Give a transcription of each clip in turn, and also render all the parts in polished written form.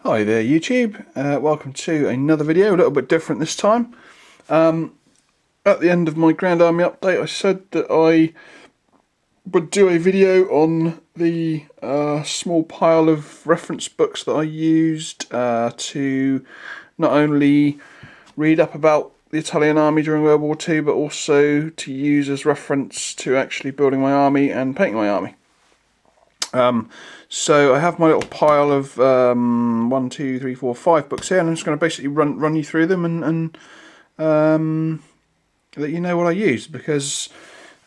Hi there YouTube, welcome to another video, a little bit different this time. At the end of my Grand Army update I said that I would do a video on the small pile of reference books that I used to not only read up about the Italian army during World War II, but also to use as reference to actually building my army and painting my army. So I have my little pile of 5 books here, and I'm just going to basically run you through them and let you know what I used. Because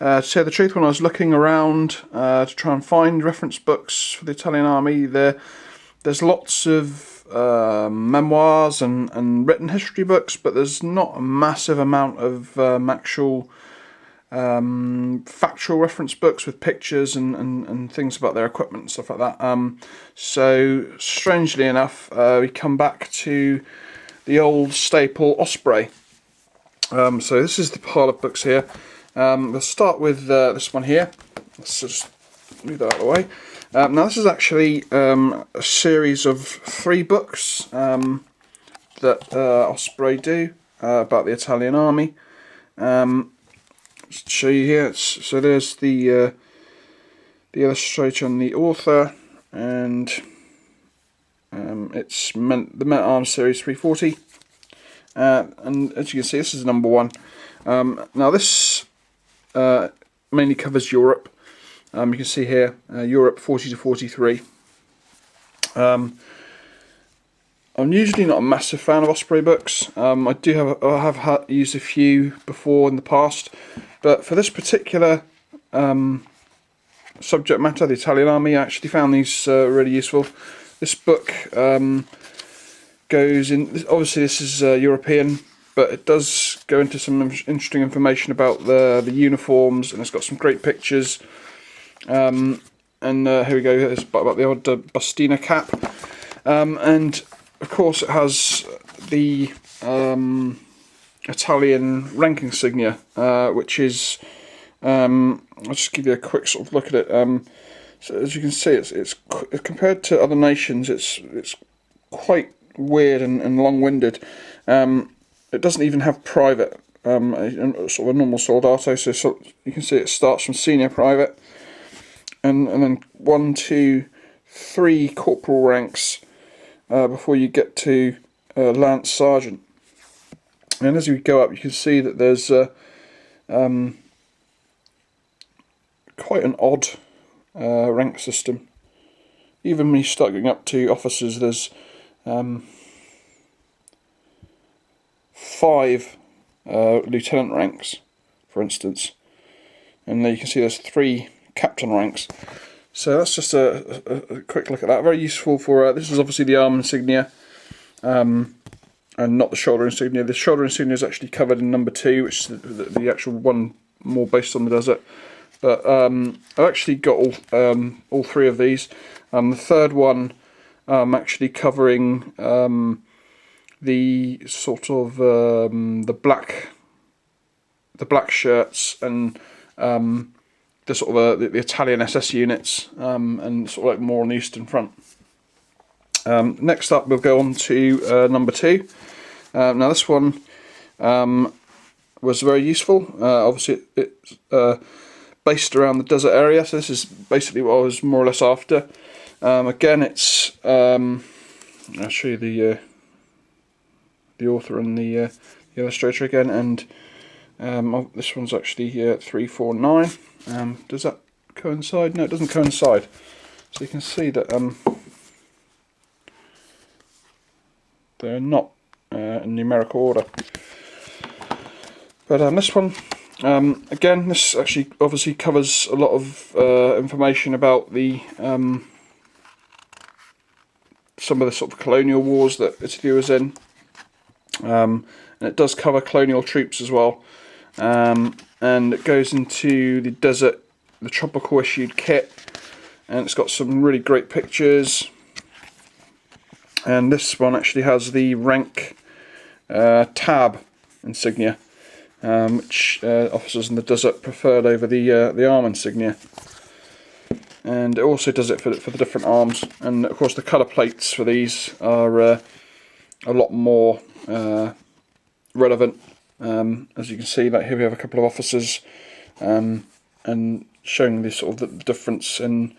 to tell the truth, when I was looking around to try and find reference books for the Italian army, there's lots of memoirs and written history books, but there's not a massive amount of actual factual reference books with pictures and things about their equipment and stuff like that. So strangely enough, we come back to the old staple Osprey. So this is the pile of books here. We'll start with this one here. Let's just move that out of the way. Now this is actually a series of 3 books that Osprey do about the Italian army. Just to show you here, so there's the illustrator and the author, and it's the Men at Arms Series 340, and as you can see, this is number 1. Now this mainly covers Europe. You can see here Europe 40 to 43. I'm usually not a massive fan of Osprey books. I have used a few before in the past, but for this particular subject matter, the Italian army, I actually found these really useful. This book goes in. Obviously, this is European, but it does go into some interesting information about the uniforms, and it's got some great pictures. And here we go. It's about the old Bustina cap, and of course it has the Italian rank insignia, which is, I'll just give you a quick sort of look at it. So as you can see, it's compared to other nations, it's quite weird and long-winded. It doesn't even have private, sort of a normal soldato. So you can see it starts from senior private, and then 1, 2, 3 corporal ranks before you get to Lance Sergeant. And as you go up, you can see that there's quite an odd rank system. Even when you start going up to officers, there's 5 lieutenant ranks, for instance, and there you can see there's 3 captain ranks. So that's just a quick look at that. Very useful for this is obviously the arm insignia, and not the shoulder insignia. The shoulder insignia is actually covered in number 2, which is the actual one more based on the desert. But I've actually got all 3 of these. The third one actually covering the sort of the black shirts and the sort of the Italian SS units, and sort of like more on the Eastern Front. Next up, we'll go on to number 2. Now this one was very useful. Obviously, it's based around the desert area, so this is basically what I was more or less after. Again, it's I'll show you the author and the illustrator again, and this one's actually 349. Does that coincide? No, it doesn't coincide. So you can see that they're not in numerical order. But this one, again, this actually obviously covers a lot of information about the some of the sort of colonial wars that Italy was in, and it does cover colonial troops as well. And it goes into the desert, the tropical issued kit, and it's got some really great pictures. And this one actually has the rank tab insignia, which officers in the desert preferred over the arm insignia. and it also does it for the different arms. And of course the colour plates for these are a lot more relevant. As you can see, like here we have a couple of officers, and showing the sort of the difference in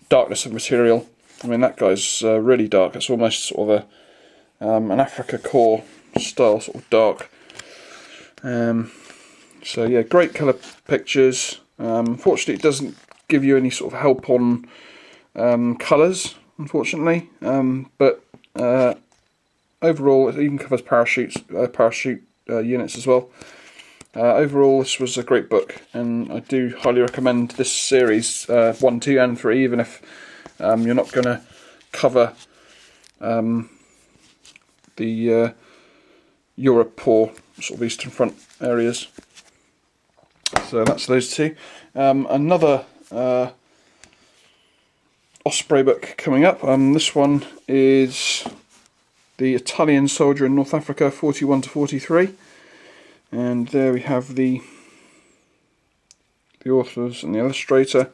darkness of material. I mean, that guy's really dark. It's almost sort of an Africa Corps style sort of dark. So yeah, great colour pictures. Unfortunately, it doesn't give you any sort of help on colours, unfortunately. But overall, it even covers parachute units as well. Overall, this was a great book, and I do highly recommend this series 1, 2, and 3, even if you're not going to cover the Europe or sort of Eastern Front areas. So that's those two. Another Osprey book coming up. This one is the Italian Soldier in North Africa, 41 to 43. And there we have the authors and the illustrator.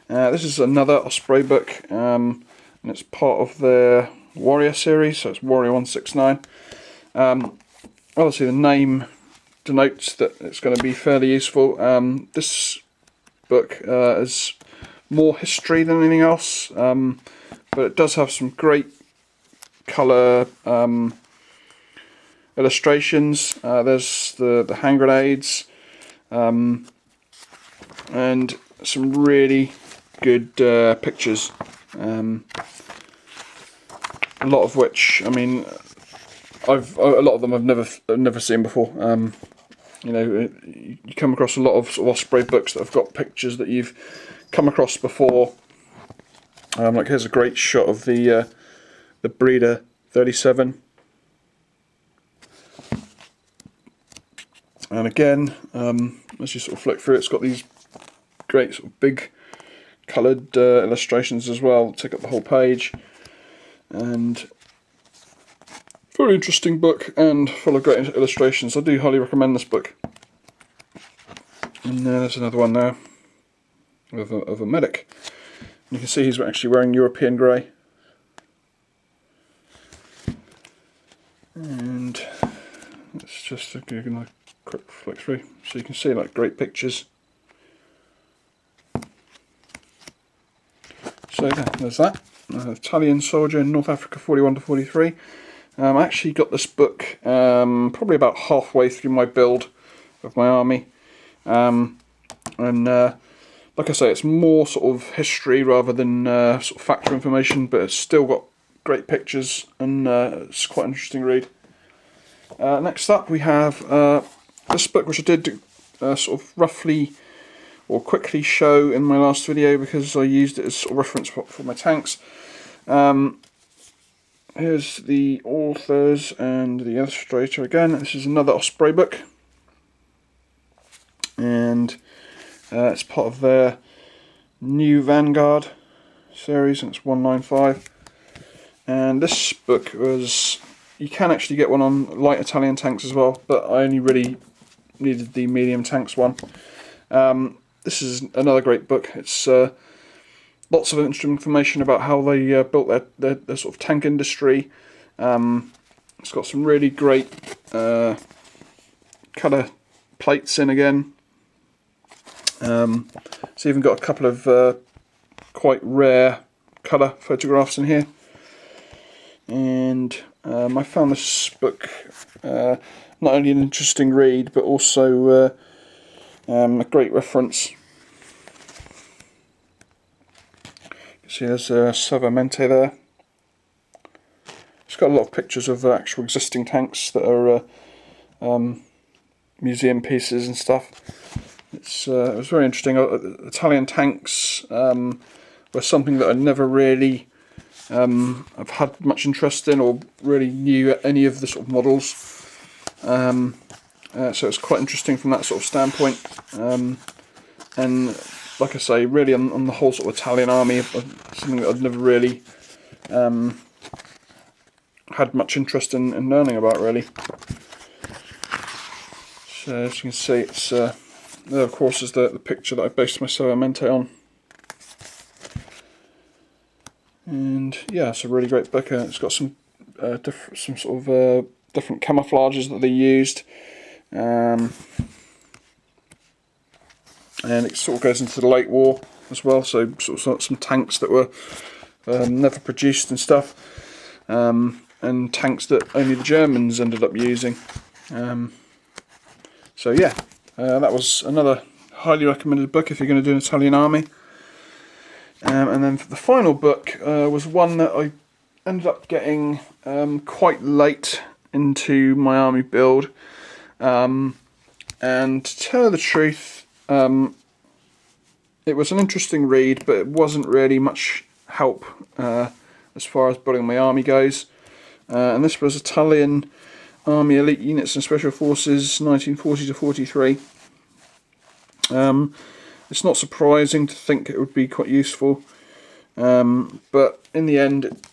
This is another Osprey book, and it's part of their Warrior series, so it's Warrior 169. Obviously the name denotes that it's going to be fairly useful. This book is more history than anything else, but it does have some great colour illustrations. There's the hand grenades, and some really good pictures. A lot of which, I mean, a lot of them I've never seen before. You know, you come across a lot of sort of Osprey books that have got pictures that you've come across before. Like here's a great shot of the Breeder 37. And again, as you sort of flick through, it's got these great sort of big coloured illustrations as well, take up the whole page. And very interesting book and full of great illustrations. I do highly recommend this book. And there's another one there of a medic. You can see he's actually wearing European grey. And it's just a quick flick through, so you can see like great pictures. So yeah, there's that. Italian Soldier in North Africa, 41 to 43. I actually got this book probably about halfway through my build of my army, and like I say, it's more sort of history rather than sort of factor information, but it's still got great pictures, and it's quite an interesting read. Next up we have this book, which I did sort of roughly or quickly show in my last video because I used it as sort of reference for my tanks. Here's the authors and the illustrator again. This is another Osprey book, and it's part of their New Vanguard series, and it's 195. And this book was, you can actually get one on light Italian tanks as well, but I only really needed the medium tanks one. This is another great book. It's lots of interesting information about how they built their sort of tank industry. It's got some really great colour plates in again. It's even got a couple of quite rare colour photographs in here. And I found this book not only an interesting read, but also a great reference. You can see there's a Savamente there. It's got a lot of pictures of actual existing tanks that are museum pieces and stuff. It was very interesting. Italian tanks were something that I never really I've had much interest in, or really knew any of the sort of models. So it's quite interesting from that sort of standpoint. And like I say, really on the whole sort of Italian army, something that I've never really had much interest in learning about, really. So as you can see, it's there of course is the picture that I based my Seo Mente on. And yeah, it's a really great book. It's got some sort of different camouflages that they used, and it sort of goes into the late war as well. So sort of some tanks that were never produced and stuff, and tanks that only the Germans ended up using. So yeah, that was another highly recommended book if you're going to do an Italian army. And then the final book was one that I ended up getting quite late into my army build, and to tell the truth, it was an interesting read, but it wasn't really much help as far as building my army goes. And this was Italian Army Elite Units and Special Forces 1940 to 43. It's not surprising to think it would be quite useful, but in the end it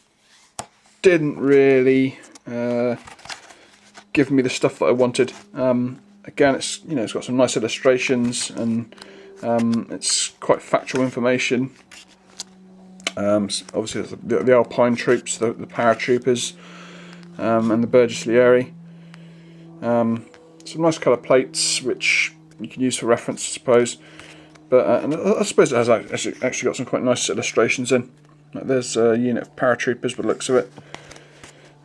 didn't really give me the stuff that I wanted. Again, it's it's got some nice illustrations, and it's quite factual information. Obviously it's the Alpine troops, the paratroopers, and the Burgessieri. Some nice colour plates which you can use for reference, I suppose. But and I suppose it has actually got some quite nice illustrations in. Like there's a unit of paratroopers by the looks of it.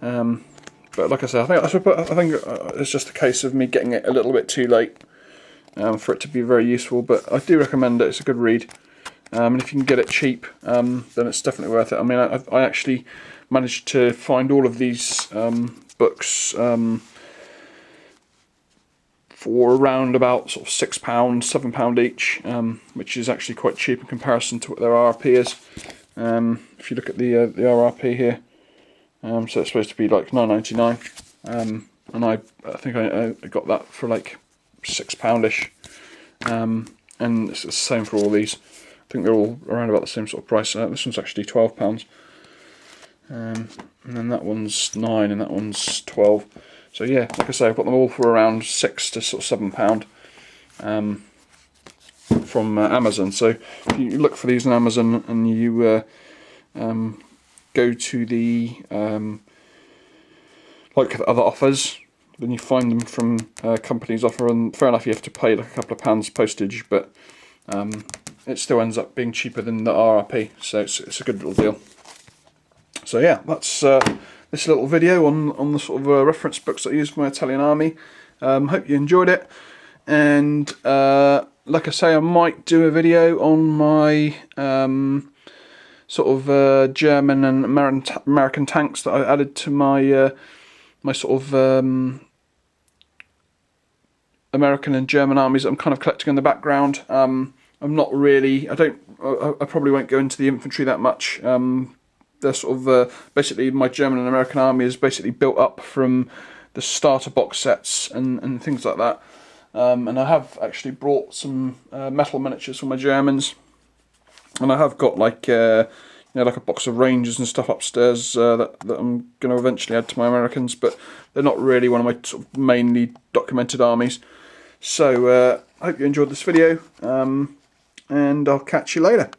But like I said, I think it's just a case of me getting it a little bit too late for it to be very useful. But I do recommend it. It's a good read, and if you can get it cheap, then it's definitely worth it. I mean, I actually managed to find all of these books for around about sort of £6, £7 each, which is actually quite cheap in comparison to what their RRP is. If you look at the RRP here, so it's supposed to be like £9.99, and I think I got that for like £6-ish, and it's the same for all these. I think they're all around about the same sort of price. This one's actually £12, and then that one's £9 and that one's £12. So yeah, like I say, I've got them all for around £6 to sort of £7 from Amazon. So if you look for these on Amazon and you go to the like the other offers, then you find them from companies offer, and fair enough, you have to pay like a couple of pounds postage, but it still ends up being cheaper than the RRP, so it's a good little deal. So yeah, that's this little video on the sort of reference books that I use for my Italian army. Hope you enjoyed it, and like I say, I might do a video on my sort of German and American tanks that I added to my my sort of American and German armies that I'm kind of collecting in the background. I'm not really, I probably won't go into the infantry that much. They're sort of basically my German and American army is basically built up from the starter box sets and things like that. And I have actually brought some metal miniatures for my Germans, and I have got like like a box of Rangers and stuff upstairs that I'm going to eventually add to my Americans, but they're not really one of my sort of mainly documented armies. So I hope you enjoyed this video, and I'll catch you later.